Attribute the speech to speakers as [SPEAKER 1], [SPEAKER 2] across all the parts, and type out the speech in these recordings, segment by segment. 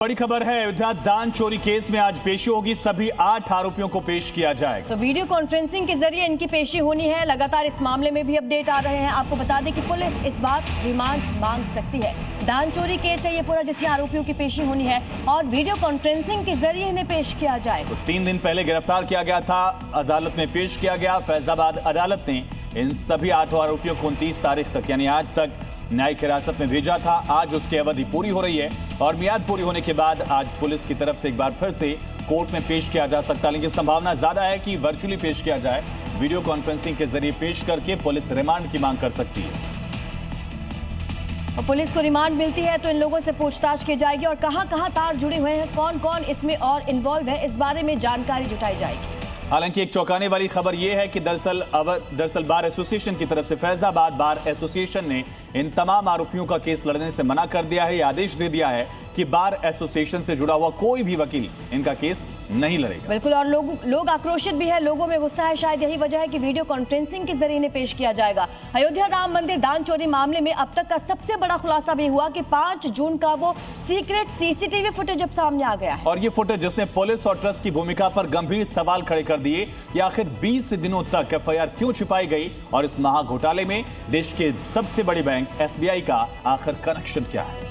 [SPEAKER 1] बड़ी खबर है, अयोध्या दान चोरी केस में आज पेशी होगी। सभी 8 आरोपियों को पेश किया जाएगा।
[SPEAKER 2] तो वीडियो कॉन्फ्रेंसिंग के जरिए इनकी पेशी होनी है। लगातार इस मामले में भी अपडेट आ रहे हैं। आपको बता दें कि पुलिस इस बार रिमांड मांग सकती है। दान चोरी केस है ये पूरा, जिसमें आरोपियों की पेशी होनी है और वीडियो कॉन्फ्रेंसिंग के जरिए इन्हें पेश किया जाएगा।
[SPEAKER 1] तो 3 दिन पहले गिरफ्तार किया गया था, अदालत में पेश किया गया। फैजाबाद अदालत ने इन सभी 8 आरोपियों को 29 तारीख तक यानी आज तक न्यायिक हिरासत में भेजा था। आज उसकी अवधि पूरी हो रही है और मियाद पूरी होने के बाद आज पुलिस की तरफ से एक बार फिर से कोर्ट में पेश किया जा सकता है, लेकिन संभावना ज्यादा है कि वर्चुअली पेश किया जाए। वीडियो कॉन्फ्रेंसिंग के जरिए पेश करके पुलिस रिमांड की मांग कर सकती है।
[SPEAKER 2] और पुलिस को रिमांड मिलती है तो इन लोगों से पूछताछ की जाएगी और कहां तार जुड़े हुए हैं, कौन कौन इसमें और इन्वॉल्व है, इस बारे में जानकारी जुटाई जाएगी।
[SPEAKER 1] हालांकि एक चौंकाने वाली खबर यह है कि दरअसल बार एसोसिएशन की तरफ से फैजाबाद बार एसोसिएशन ने इन तमाम आरोपियों का केस लड़ने से मना कर दिया है। यह आदेश दे दिया है कि बार एसोसिएशन से जुड़ा हुआ कोई भी वकील इनका केस नहीं लड़ेगा।
[SPEAKER 2] बिल्कुल, और लोग आक्रोशित भी है, लोगों में गुस्सा है। शायद यही वजह है कि वीडियो कॉन्फ्रेंसिंग के जरिए इन्हें पेश किया जाएगा। अयोध्या राम मंदिर दान चोरी मामले में अब तक का सबसे बड़ा खुलासा भी हुआ कि 5 जून का वो सीक्रेट सीसीटीवी फुटेज अब सामने आ गया है।
[SPEAKER 1] और ये फुटेज जिसने पुलिस और ट्रस्ट की भूमिका पर गंभीर सवाल खड़े कर दिए कि आखिर 20 दिनों तक एफआईआर क्यों छिपाई गई और इस महा घोटाले में देश के सबसे बड़े बैंक एसबीआई का आखिर कनेक्शन क्या है।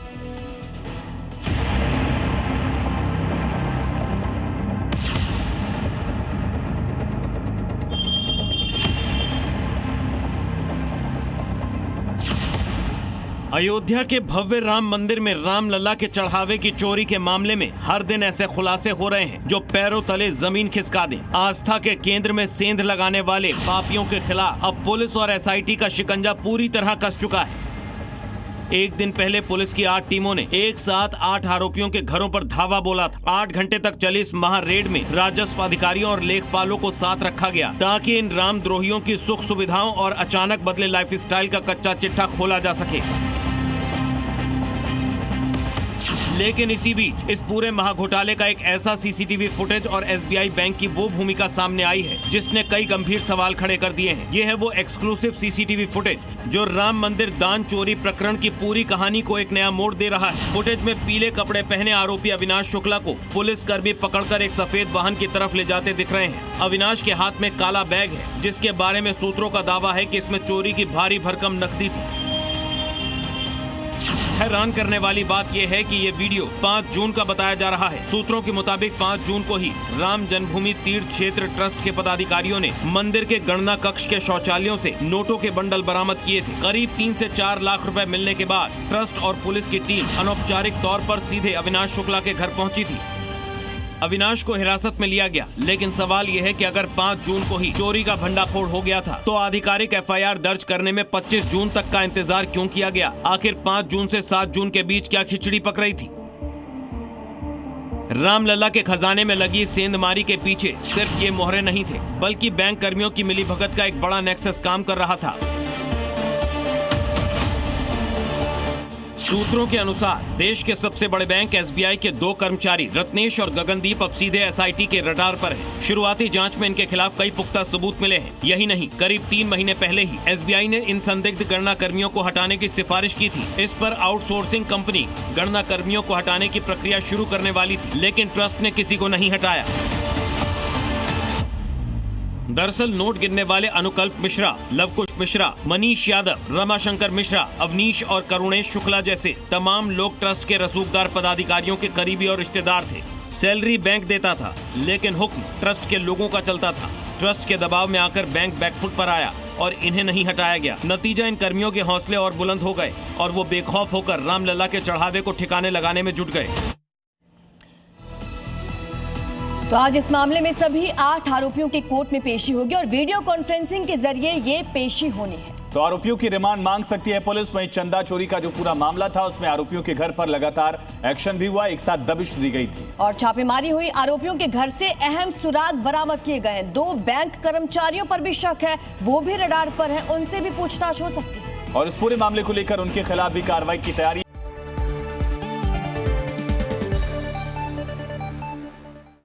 [SPEAKER 3] अयोध्या के भव्य राम मंदिर में रामलला के चढ़ावे की चोरी के मामले में हर दिन ऐसे खुलासे हो रहे हैं जो पैरों तले जमीन खिसका दें। आस्था के केंद्र में सेंध लगाने वाले पापियों के खिलाफ अब पुलिस और एसआईटी का शिकंजा पूरी तरह कस चुका है। एक दिन पहले पुलिस की 8 टीमों ने एक साथ 8 आरोपियों के घरों पर धावा बोला था। 8 घंटे तक चली इस महा रेड में राजस्व अधिकारियों और लेखपालों को साथ रखा गया ताकि इन रामद्रोहियों की सुख सुविधाओं और अचानक बदले लाइफस्टाइल का कच्चा चिट्ठा खोला जा सके। लेकिन इसी बीच इस पूरे महाघोटाले का एक ऐसा सीसीटीवी फुटेज और एसबीआई बैंक की वो भूमिका सामने आई है जिसने कई गंभीर सवाल खड़े कर दिए हैं। ये है वो एक्सक्लूसिव सीसीटीवी फुटेज जो राम मंदिर दान चोरी प्रकरण की पूरी कहानी को एक नया मोड़ दे रहा है। फुटेज में पीले कपड़े पहने आरोपी अविनाश शुक्ला को पुलिस कर्मी पकड़कर एक सफेद वाहन की तरफ ले जाते दिख रहे हैं। अविनाश के हाथ में काला बैग है जिसके बारे में सूत्रों का दावा है कि इसमें चोरी की भारी भरकम नकदी थी। हैरान करने वाली बात यह है कि ये वीडियो 5 जून का बताया जा रहा है। सूत्रों के मुताबिक 5 जून को ही राम जन्मभूमि तीर्थ क्षेत्र ट्रस्ट के पदाधिकारियों ने मंदिर के गणना कक्ष के शौचालयों से नोटों के बंडल बरामद किए थे। करीब 3 से 4 लाख रुपए मिलने के बाद ट्रस्ट और पुलिस की टीम अनौपचारिक तौर पर सीधे अविनाश शुक्ला के घर पहुंची थी। अविनाश को हिरासत में लिया गया, लेकिन सवाल यह है कि अगर 5 जून को ही चोरी का भंडाफोड़ हो गया था तो आधिकारिक एफआईआर दर्ज करने में 25 जून तक का इंतजार क्यों किया गया? आखिर 5 जून से 7 जून के बीच क्या खिचड़ी पक रही थी? रामलला के खजाने में लगी सेंधमारी के पीछे सिर्फ ये मोहरे नहीं थे, बल्कि बैंक कर्मियों की मिलीभगत का एक बड़ा नेक्सस काम कर रहा था। सूत्रों के अनुसार देश के सबसे बड़े बैंक एसबीआई के 2 कर्मचारी रत्नेश और गगनदीप अब सीधे एसआईटी के रडार पर हैं। शुरुआती जांच में इनके खिलाफ कई पुख्ता सबूत मिले हैं। यही नहीं, करीब 3 महीने पहले ही एसबीआई ने इन संदिग्ध गणना कर्मियों को हटाने की सिफारिश की थी। इस पर आउटसोर्सिंग कंपनी गणना कर्मियों को हटाने की प्रक्रिया शुरू करने वाली थी, लेकिन ट्रस्ट ने किसी को नहीं हटाया। दरअसल नोट गिनने वाले अनुकल्प मिश्रा, लवकुश मिश्रा, मनीष यादव, रमाशंकर मिश्रा, अवनीश और करुणेश शुक्ला जैसे तमाम लोग ट्रस्ट के रसूखदार पदाधिकारियों के करीबी और रिश्तेदार थे। सैलरी बैंक देता था, लेकिन हुक्म ट्रस्ट के लोगों का चलता था। ट्रस्ट के दबाव में आकर बैंक बैकफुट पर आया और इन्हें नहीं हटाया गया। नतीजा, इन कर्मियों के हौसले और बुलंद हो गए और वो बेखौफ होकर रामलला के चढ़ावे को ठिकाने लगाने में जुट गए।
[SPEAKER 2] तो आज इस मामले में सभी 8 आरोपियों की कोर्ट में पेशी होगी और वीडियो कॉन्फ्रेंसिंग के जरिए ये पेशी होनी है।
[SPEAKER 1] तो आरोपियों की रिमांड मांग सकती है पुलिस। वहीं चंदा चोरी का जो पूरा मामला था उसमें आरोपियों के घर पर लगातार एक्शन भी हुआ, एक साथ दबिश दी गई थी
[SPEAKER 2] और छापेमारी हुई। आरोपियों के घर से अहम सुराग बरामद किए गए हैं। 2 बैंक कर्मचारियों पर भी शक है, वो भी रडार पर हैं, उनसे भी पूछताछ हो सकती है
[SPEAKER 1] और इस पूरे मामले को लेकर उनके खिलाफ भी कार्रवाई की तैयारी